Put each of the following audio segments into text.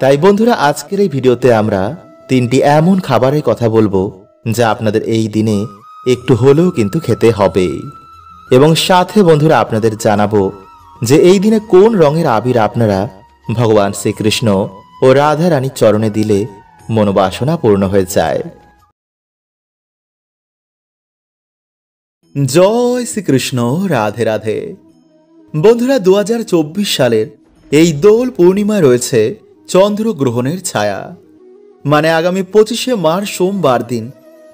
তাই বন্ধুরা আজকের এই ভিডিওতে আমরা তিনটি এমন খাবারের কথা বলবো যা আপনাদের এই দিনে একটু হলেও কিন্তু খেতে হবে। এবং সাথে বন্ধুরা আপনাদের জানাবো যে এই দিনে কোন রঙের আবির আপনারা ভগবান শ্রীকৃষ্ণ ও রাধা রানীর চরণে দিলে মনোবাসনা পূর্ণ হয়ে যায়। জয় শ্রীকৃষ্ণ, রাধে রাধে। বন্ধুরা 2024 সালের এই দোল পূর্ণিমায় রয়েছে চন্দ্রগ্রহণের ছায়া, মানে আগামী 25শে মার্চ সোমবার দিন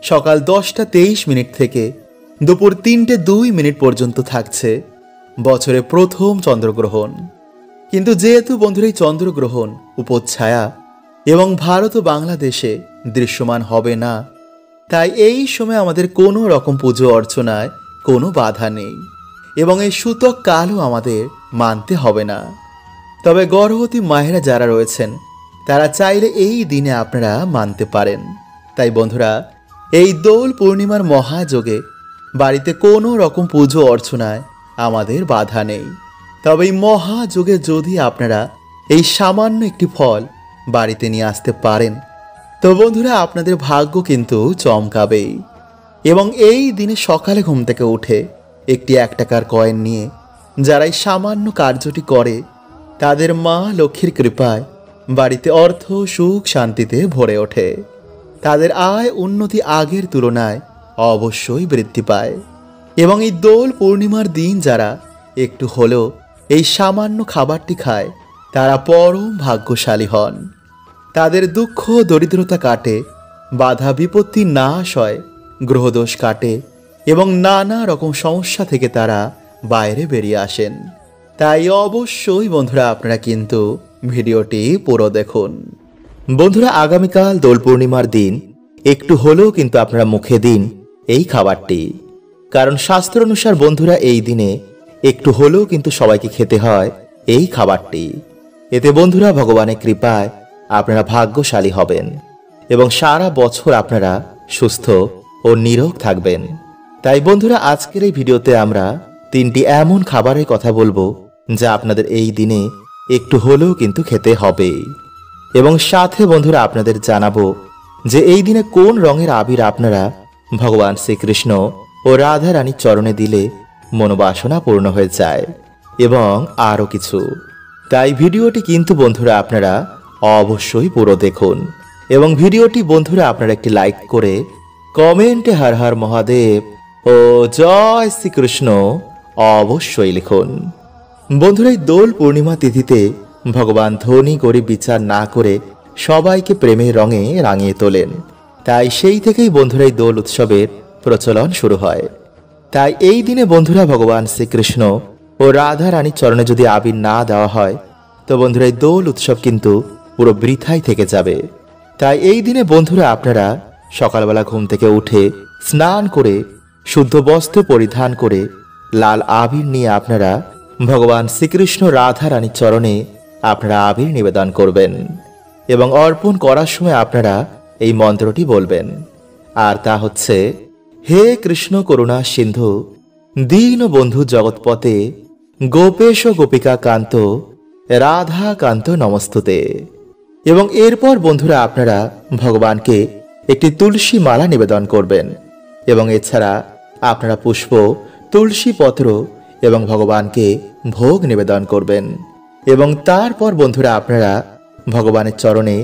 সকাল 10:23 থেকে দুপুর 3:02 পর্যন্ত থাকছে বছরের প্রথম চন্দ্রগ্রহণ। কিন্তু যেহেতু বন্ধুরা এই চন্দ্রগ্রহণ উপচ্ছায়া এবং ভারত ও বাংলাদেশে দৃশ্যমান হবে না, তাই এই সময় আমাদের কোনো রকম পুজো অর্চনায় কোনো বাধা নেই এবং এই সূতক কালও আমাদের মানতে হবে না। তবে গর্ভবতী মায়েরা যারা রয়েছেন তারা চাইলে এই দিনে আপনারা মানতে পারেন। তাই বন্ধুরা এই দোল পূর্ণিমার মহাযোগে বাড়িতে কোনো রকম পুজো অর্চনায় আমাদের বাধা নেই। তবে এই মহাযোগে যদি আপনারা এই সামান্য একটি ফল বাড়িতে নিয়ে আসতে পারেন তো বন্ধুরা আপনাদের ভাগ্য কিন্তু চমকাবেই। এবং এই দিনে সকালে ঘুম থেকে উঠে একটি 1 টাকার কয়েন নিয়ে যারা এই সামান্য কার্যটি করে তাদের মা লক্ষ্মীর কৃপায় বাড়িতে অর্থ, সুখ, শান্তিতে ভরে ওঠে। তাদের আয় উন্নতি আগের তুলনায় অবশ্যই বৃদ্ধি পায়। এবং এই দোল পূর্ণিমার দিন যারা একটু হলেও এই সামান্য খাবারটি খায় তারা পরম ভাগ্যশালী হন। তাদের দুঃখ দরিদ্রতা কাটে, বাধা বিপত্তি নাশ হয়, গ্রহদোষ কাটে এবং নানা রকম সমস্যা থেকে তারা বাইরে বেরিয়ে আসেন। তাই অবশ্যই বন্ধুরা আপনারা কিন্তু ভিডিওটি পুরো দেখুন। বন্ধুরা আগামীকাল দোল পূর্ণিমার দিন একটু হলেও কিন্তু আপনারা মুখে দিন এই খাবারটি, কারণ শাস্ত্র অনুসার বন্ধুরা এই দিনে একটু হলেও কিন্তু সবাইকে খেতে হয় এই খাবারটি। এতে বন্ধুরা ভগবানের কৃপায় আপনারা ভাগ্যশালী হবেন এবং সারা বছর আপনারা সুস্থ ও নিরোগ থাকবেন। তাই বন্ধুরা আজকের এই ভিডিওতে আমরা তিনটি এমন খাবারের কথা বলবো যা আপনাদের এই দিনে একটু হলেও কিন্তু খেতে হবে। এবং সাথে বন্ধুরা আপনাদের জানাবো যে এই দিনে কোন রঙের আবির আপনারা ভগবান শ্রীকৃষ্ণ ও রাধা রানীর চরণে দিলে মনোবাসনা পূর্ণ হয়ে যায় এবং আরও কিছু। তাই ভিডিওটি কিন্তু বন্ধুরা আপনারা অবশ্যই পুরো দেখুন এবং ভিডিওটি বন্ধুরা আপনারা একটি লাইক করে কমেন্টে হর হর মহাদেব ও জয় শ্রীকৃষ্ণ অবশ্যই লিখুন। বন্ধুরা এই দোল পূর্ণিমা তিথিতে ভগবান ধনী গরিব বিচার না করে সবাইকে প্রেমের রঙে রাঙিয়ে তোলেন। তাই সেই থেকেই বন্ধুরা এই দোল উৎসবের প্রচলন শুরু হয়। তাই এই দিনে বন্ধুরা ভগবান শ্রীকৃষ্ণ ও রাধা রানীর চরণে যদি আবির না দেওয়া হয় তো বন্ধুরা এই দোল উৎসব কিন্তু পুরো বৃথাই থেকে যাবে। তাই এই দিনে বন্ধুরা আপনারা সকালবেলা ঘুম থেকে উঠে স্নান করে শুদ্ধ বস্ত্র পরিধান করে লাল আবির নিয়ে আপনারা ভগবান শ্রীকৃষ্ণ রাধা রানীর চরণে আপনারা আবির নিবেদন করবেন এবং অর্পণ করার সময় আপনারা এই মন্ত্রটি বলবেন, আর তা হচ্ছে, হে কৃষ্ণ করুণা সিন্ধু দীন বন্ধু জগৎপতে গোপেশ গোপিকা কান্ত রাধা কান্ত নমস্তুতে। এবং এরপর বন্ধুরা আপনারা ভগবানকে একটি তুলসী মালা নিবেদন করবেন এবং এছাড়া আপনারা পুষ্প, তুলসী পত্র এবং ভগবানকে ভোগ নিবেদন করবেন। এবং তারপর বন্ধুরা আপনারা ভগবানের চরণে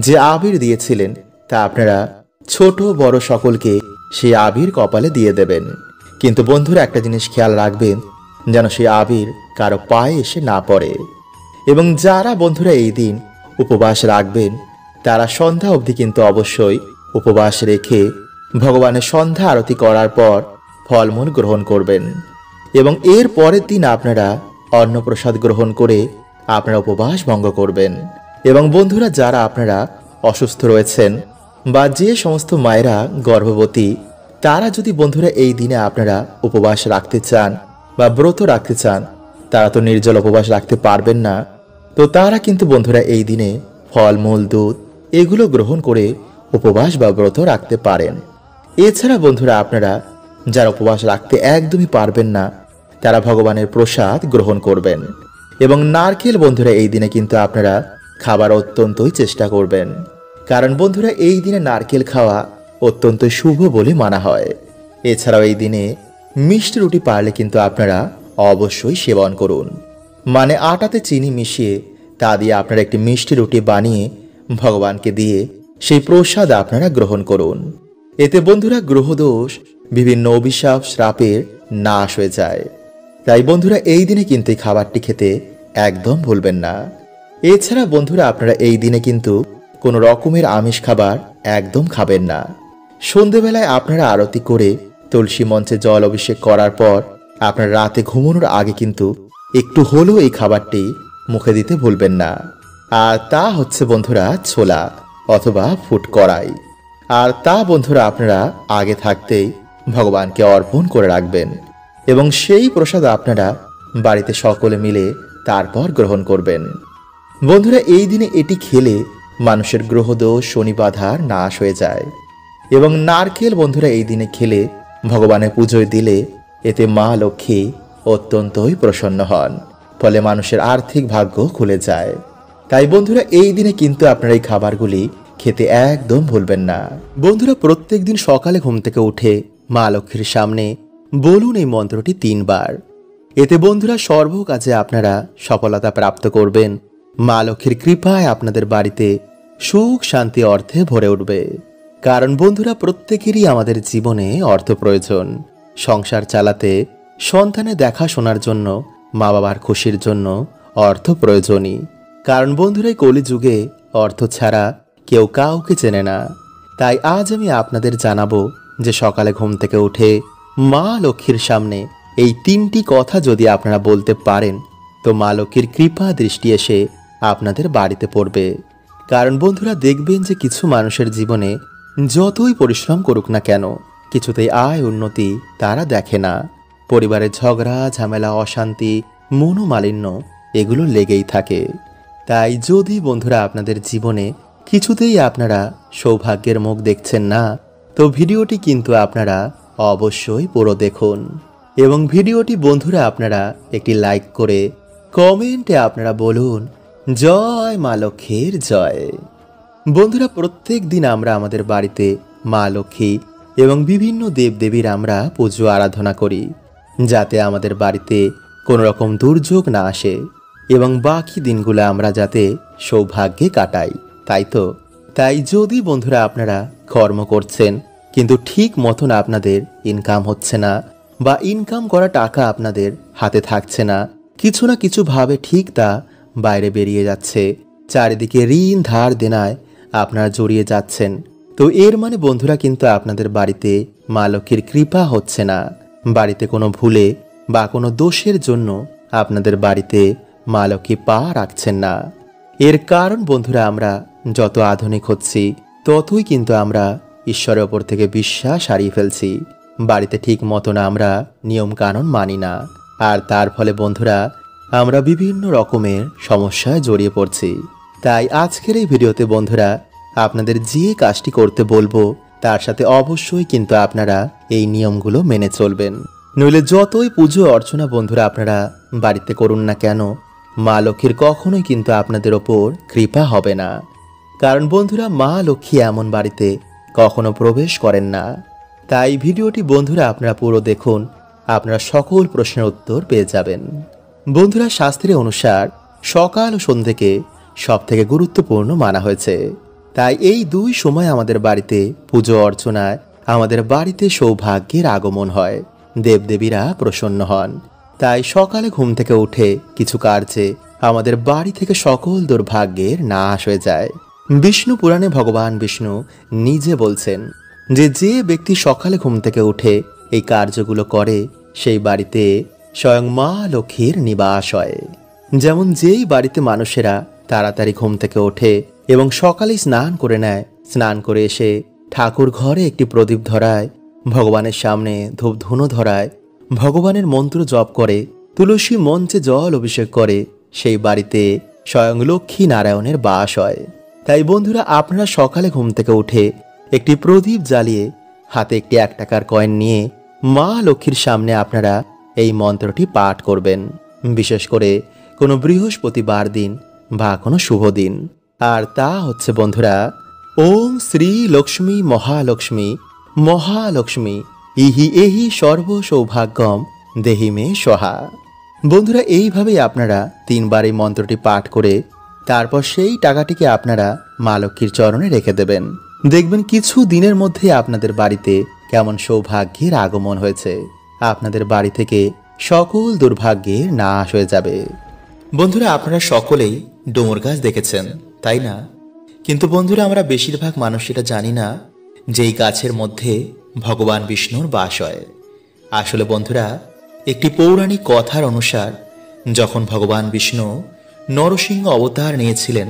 যে আবির দিয়েছিলেন তা আপনারা ছোট বড় সকলকে সেই আবির কপালে দিয়ে দেবেন। কিন্তু বন্ধুরা একটা জিনিস খেয়াল রাখবেন যেন সেই আবির কারো পায়ে এসে না পড়ে। এবং যারা বন্ধুরা এই দিন উপবাস রাখবেন তারা সন্ধ্যা অবধি কিন্তু অবশ্যই উপবাস রেখে ভগবানের সন্ধ্যা আরতি করার পর ফলমূল গ্রহণ করবেন এবং এর পরের দিন আপনারা অন্নপ্রসাদ গ্রহণ করে আপনারা উপবাস ভঙ্গ করবেন। এবং বন্ধুরা যারা আপনারা অসুস্থ রয়েছেন বা যে সমস্ত মায়েরা গর্ভবতী তারা যদি বন্ধুরা এই দিনে আপনারা উপবাস রাখতে চান বা ব্রত রাখতে চান, তারা তো নির্জল উপবাস রাখতে পারবেন না, তো তারা কিন্তু বন্ধুরা এই দিনে ফলমূল, দুধ এগুলো গ্রহণ করে উপবাস বা ব্রত রাখতে পারেন। এছাড়া বন্ধুরা আপনারা যারা উপবাস রাখতে একদমই পারবেন না তারা ভগবানের প্রসাদ গ্রহণ করবেন। এবং নারকেল বন্ধুরা এই দিনে কিন্তু আপনারা খাবার অত্যন্তই চেষ্টা করবেন, কারণ বন্ধুরা এই দিনে নারকেল খাওয়া অত্যন্ত শুভ বলে মানা হয়। এছাড়াও এই দিনে মিষ্টি রুটি পারলে কিন্তু আপনারা অবশ্যই সেবন করুন। মানে আটাতে চিনি মিশিয়ে তা দিয়ে আপনারা একটি মিষ্টি রুটি বানিয়ে ভগবানকে দিয়ে সেই প্রসাদ আপনারা গ্রহণ করুন। এতে বন্ধুরা গ্রহদোষ, বিভিন্ন অভিশাপ, শ্রাপের নাশ হয়ে যায়। তাই বন্ধুরা এই দিনে কিন্তু এই খাবারটি খেতে একদম ভুলবেন না। এছাড়া বন্ধুরা আপনারা এই দিনে কিন্তু কোনো রকমের আমিষ খাবার একদম খাবেন না। সন্ধেবেলায় আপনারা আরতি করে তুলসী মঞ্চে জল অভিষেক করার পর আপনারা রাতে ঘুমানোর আগে কিন্তু একটু হলেও এই খাবারটি মুখে দিতে ভুলবেন না। আর তা হচ্ছে বন্ধুরা ছোলা অথবা ফুট কড়াই। আর তা বন্ধুরা আপনারা আগে থাকতেই ভগবানকে অর্পণ করে রাখবেন এবং সেই প্রসাদ আপনারা বাড়িতে সকলে মিলে তারপর গ্রহণ করবেন। বন্ধুরা এই দিনে এটি খেলে মানুষের গ্রহদোষ, শনি বাধার নাশ হয়ে যায়। এবং নারকেল বন্ধুরা এই দিনে খেলে ভগবানের পুজোয় দিলে এতে মা লক্ষ্মী অত্যন্তই প্রসন্ন হন, ফলে মানুষের আর্থিক ভাগ্য খুলে যায়। তাই বন্ধুরা এই দিনে কিন্তু আপনারা এই খাবারগুলি খেতে একদম ভুলবেন না। বন্ধুরা প্রত্যেক দিন সকালে ঘুম থেকে উঠে মা লক্ষ্মীর সামনে বলুন এই মন্ত্রটি 3 বার। এতে বন্ধুরা সর্ব কাজে আপনারা সফলতা প্রাপ্ত করবেন। মা লক্ষ্মীর কৃপায় আপনাদের বাড়িতে সুখ, শান্তি, অর্থে ভরে উঠবে। কারণ বন্ধুরা প্রত্যেকেরই আমাদের জীবনে অর্থ প্রয়োজন। সংসার চালাতে, সন্তানের দেখাশোনার জন্য, মা বাবার খুশির জন্য অর্থ প্রয়োজনই। কারণ বন্ধুরা এই কলিযুগে অর্থ ছাড়া কেউ কাউকে চেনে না। তাই আজ আমি আপনাদের জানাবো যে সকালে ঘুম থেকে উঠে মা লক্ষ্মীর সামনে এই 3টি কথা যদি আপনারা বলতে পারেন তো মা লক্ষ্মীর কৃপা দৃষ্টি এসে আপনাদের বাড়িতে পড়বে। কারণ বন্ধুরা দেখবেন যে কিছু মানুষের জীবনে যতই পরিশ্রম করুক না কেন কিছুতেই আয় উন্নতি তারা দেখে না। পরিবারের ঝগড়া, ঝামেলা, অশান্তি, মনোমালিন্য এগুলো লেগেই থাকে। তাই যদি বন্ধুরা আপনাদের জীবনে কিছুতেই আপনারা সৌভাগ্যের মুখ দেখছেন না তো ভিডিওটি কিন্তু আপনারা অবশ্যই পুরো দেখুন এবং ভিডিওটি বন্ধুরা আপনারা একটি লাইক করে কমেন্টে আপনারা বলুন জয় মা লক্ষ্মীর জয়। বন্ধুরা প্রত্যেক দিন আমরা আমাদের বাড়িতে মা লক্ষ্মী এবং বিভিন্ন দেবদেবীর আমরা পুজো আরাধনা করি যাতে আমাদের বাড়িতে কোনো রকম দুর্যোগ না আসে এবং বাকি দিনগুলো আমরা যাতে সৌভাগ্যে কাটাই, তাই তো? তাই যদি বন্ধুরা আপনারা কর্ম করছেন কিন্তু ঠিক মতন আপনাদের ইনকাম হচ্ছে না বা ইনকাম করা টাকা আপনাদের হাতে থাকছে না, কিছু না কিছু ভাবে ঠিক তা বাইরে বেরিয়ে যাচ্ছে, চারিদিকে ঋণ ধার দেনায় আপনারা জড়িয়ে যাচ্ছেন, তো এর মানে বন্ধুরা কিন্তু আপনাদের বাড়িতে মা লক্ষ্মীর কৃপা হচ্ছে না। বাড়িতে কোনো ভুলে বা কোনো দোষের জন্য আপনাদের বাড়িতে মা লক্ষ্মী পা রাখছেন না। এর কারণ বন্ধুরা আমরা যত আধুনিক হচ্ছি ততই কিন্তু আমরা ঈশ্বরের ওপর থেকে বিশ্বাস হারিয়ে ফেলছি। বাড়িতে ঠিক মতন আমরা নিয়ম কানুন মানি না, আর তার ফলে বন্ধুরা আমরা বিভিন্ন রকমের সমস্যায় জড়িয়ে পড়ছি। তাই আজকের এই ভিডিওতে বন্ধুরা আপনাদের যে কাজটি করতে বলবো তার সাথে অবশ্যই কিন্তু আপনারা এই নিয়মগুলো মেনে চলবেন, নইলে যতই পুজো অর্চনা বন্ধুরা আপনারা বাড়িতে করুন না কেন মা লক্ষ্মীর কখনোই কিন্তু আপনাদের ওপর কৃপা হবে না। কারণ বন্ধুরা মা লক্ষ্মী এমন বাড়িতে কখনো প্রবেশ করেন না। তাই ভিডিওটি বন্ধুরা আপনারা পুরো দেখুন, আপনারা সকল প্রশ্নের উত্তর পেয়ে যাবেন। বন্ধুরা শাস্ত্রের অনুসার সকাল ও সন্ধ্যেকে সব থেকে গুরুত্বপূর্ণ মানা হয়েছে। তাই এই 2 সময় আমাদের বাড়িতে পুজো অর্চনায় আমাদের বাড়িতে সৌভাগ্যের আগমন হয়, দেবদেবীরা প্রসন্ন হন। তাই সকালে ঘুম থেকে উঠে কিছু কার্যে আমাদের বাড়ি থেকে সকল দুর্ভাগ্যের নাশ হয়ে যায়। বিষ্ণু পুরাণে ভগবান বিষ্ণু নিজে বলছেন যে যে ব্যক্তি সকালে ঘুম থেকে উঠে এই কার্যগুলো করে সেই বাড়িতে স্বয়ং মা লক্ষ্মীর নিবাস হয়। যেমন যেই বাড়িতে মানুষেরা তাড়াতাড়ি ঘুম থেকে ওঠে এবং সকালে স্নান করে নেয়, স্নান করে এসে ঠাকুর ঘরে একটি প্রদীপ ধরায়, ভগবানের সামনে ধূপ ধুনো ধরায়, ভগবানের মন্ত্র জপ করে, তুলসী মঞ্চে জল অভিষেক করে, সেই বাড়িতে স্বয়ং লক্ষ্মী নারায়ণের বাস হয়। তাই বন্ধুরা আপনারা সকালে ঘুম থেকে উঠে একটি প্রদীপ জ্বালিয়ে হাতে একটি 1 টাকার কয়েন নিয়ে মা লক্ষ্মীর সামনে আপনারা এই মন্ত্রটি পাঠ করবেন, বিশেষ করে কোনো বৃহস্পতিবার দিন বা কোনো শুভ দিন। আর তা হচ্ছে বন্ধুরা, ওম শ্রী লক্ষ্মী মহালক্ষ্মী মহালক্ষ্মী ইহি এহি সর্ব সৌভাগ্যম দেহি মে সহা। বন্ধুরা, এইভাবেই আপনারা 3 বার এই মন্ত্রটি পাঠ করে তারপর সেই টাকাটিকে আপনারা মা লক্ষ্মীর চরণে রেখে দেবেন। দেখবেন কিছু দিনের মধ্যে আপনাদের বাড়িতে কেমন সৌভাগ্যের আগমন হয়েছে। আপনাদের বাড়ি থেকে সকল দুর্ভাগ্যের নাশ হয়ে যাবে। বন্ধুরা, আপনারা সকলেই ডুমুর গাছ দেখেছেন, তাই না? কিন্তু বন্ধুরা, আমরা বেশিরভাগ মানুষ এটা জানি না যে এই গাছের মধ্যে ভগবান বিষ্ণুর বাস হয়। আসলে বন্ধুরা, একটি পৌরাণিক কথার অনুসার যখন ভগবান বিষ্ণু নরসিংহ অবতার নিয়েছিলেন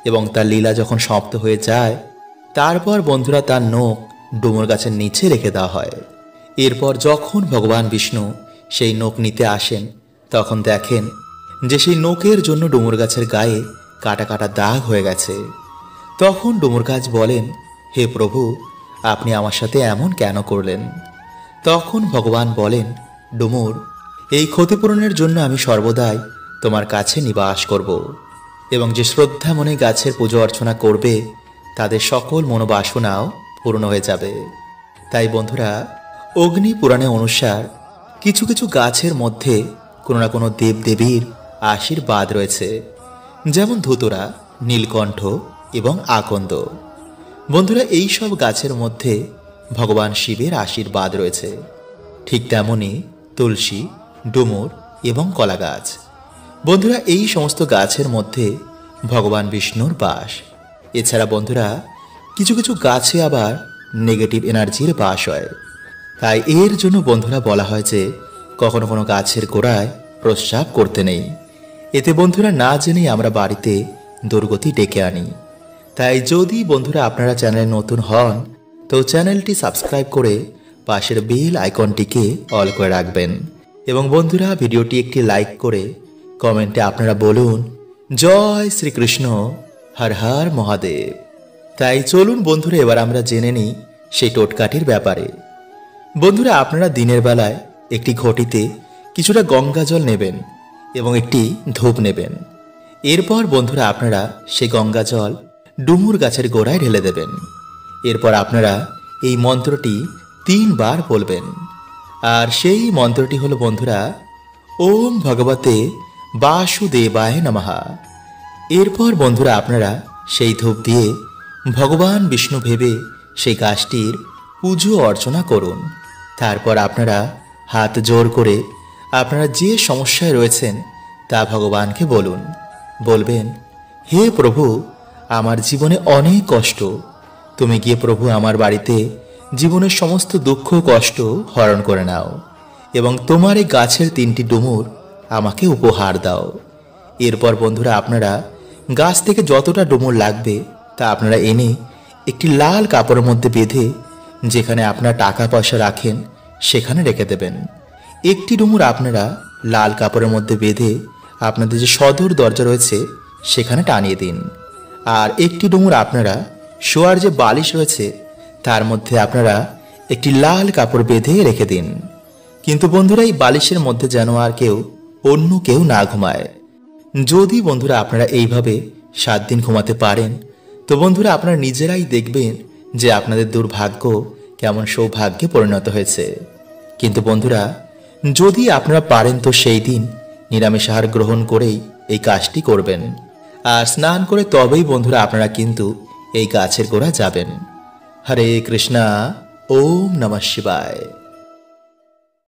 এবং তার লীলা যখন সমাপ্ত হয়ে যায়, তারপর বন্ধুরা তার নখ ডুমুর গাছের নিচে রেখে দেওয়া হয়। এরপর যখন ভগবান বিষ্ণু সেই নখ নিতে আসেন, তখন দেখেন যে সেই নখের জন্য ডুমুর গাছের গায়ে কাটা কাটা দাগ হয়ে গেছে। তখন ডুমুর গাছ বলেন, হে প্রভু, আপনি আমার সাথে এমন কেন করলেন? তখন ভগবান বলেন, ডুমুর, এই ক্ষতিপূরণের জন্য আমি সর্বদাই তোমার কাছে নিবাস করব এবং যে শ্রদ্ধা মনে গাছের পুজো অর্চনা করবে তাদের সকল মনোবাসনাও পূর্ণ হয়ে যাবে। তাই বন্ধুরা, অগ্নি পুরাণে অনুসার কিছু কিছু গাছের মধ্যে কোনো না কোনো দেবদেবীর আশীর্বাদ রয়েছে, যেমন ধুতুরা, নীলকণ্ঠ এবং আকন্দ। বন্ধুরা, এই সব গাছের মধ্যে ভগবান শিবের আশীর্বাদ রয়েছে। ঠিক তেমনি তুলসী, ডুমুর এবং কলা গাছ। বন্ধুরা, এই সমস্ত গাছের মধ্যে ভগবান বিষ্ণুর বাস। এছাড়া বন্ধুরা, কিছু কিছু গাছে আবার নেগেটিভ এনার্জির বাস হয়। তাই এর জন্য বন্ধুরা বলা হয় যে কখনো কোনো গাছের গোড়ায় প্রস্রাব করতে নেই। এতে বন্ধুরা না জেনেই আমরা বাড়িতে দুর্গতি ডেকে আনি। তাই যদি বন্ধুরা আপনারা চ্যানেলে নতুন হন তো চ্যানেলটি সাবস্ক্রাইব করে পাশের বেল আইকনটিকে অল করে রাখবেন এবং বন্ধুরা ভিডিওটি একটি লাইক করে কমেন্টে আপনারা বলুন, জয় শ্রীকৃষ্ণ, হর হর মহাদেব। তাই চলুন বন্ধুরা, এবার আমরা জেনে নিই সেই টোটকাটির ব্যাপারে। বন্ধুরা, আপনারা দিনের বেলায় একটি ঘটিতে কিছুটা গঙ্গা জল নেবেন এবং একটি ধূপ নেবেন। এরপর বন্ধুরা আপনারা সেই গঙ্গা জল ডুমুর গাছের গোড়ায় ঢেলে দেবেন। এরপর আপনারা এই মন্ত্রটি 3 বার বলবেন। আর সেই মন্ত্রটি হলো বন্ধুরা, ওম ভগবতে বাসুদেবায় নমঃ। এরপর বন্ধুরা আপনারা সেই ধূপ দিয়ে ভগবান বিষ্ণু ভেবে সেই গাছটির পুজো অর্চনা করুন। তারপর আপনারা হাত জোর করে আপনারা যে সমস্যায় রয়েছেন তা ভগবানকে বলুন। বলবেন, হে প্রভু, আমার জীবনে অনেক কষ্ট, তুমি গিয়ে প্রভু আমার বাড়িতে জীবনের সমস্ত দুঃখ কষ্ট হরণ করে নাও এবং তোমার এই গাছের 3টি ডুমুর আমাকে উপহার দাও। এরপর বন্ধুরা আপনারা গাছ থেকে যতটা ডুমুর লাগবে তা আপনারা এনে একটি লাল কাপড়ের মধ্যে বেঁধে যেখানে আপনারা টাকা পয়সা রাখেন সেখানে রেখে দেবেন। একটি ডুমুর আপনারা লাল কাপড়ের মধ্যে বেঁধে আপনাদের যে সদর দরজা রয়েছে সেখানে টানিয়ে দিন। আর একটি ডুমুর আপনারা শোয়ার যে বালিশ রয়েছে তার মধ্যে আপনারা একটি লাল কাপড় বেঁধে রেখে দিন। কিন্তু বন্ধুরা, এই বালিশের মধ্যে যেন আর অন্য কেউ না ঘুমায়। যদি বন্ধুরা আপনারা এইভাবে 7 দিন ঘুমাতে পারেন তো বন্ধুরা আপনারা নিজেরাই দেখবেন যে আপনাদের দুর্ভাগ্য কেমন সৌভাগ্যে পরিণত হয়েছে। কিন্তু বন্ধুরা, যদি আপনারা পারেন তো সেই দিন নিরামিষ আহার গ্রহণ করেই এই কাজটি করবেন। আর স্নান করে তবেই বন্ধুরা আপনারা কিন্তু এই গাছের গোড়া যাবেন। হরে কৃষ্ণা, ওম নমঃ শিবায়।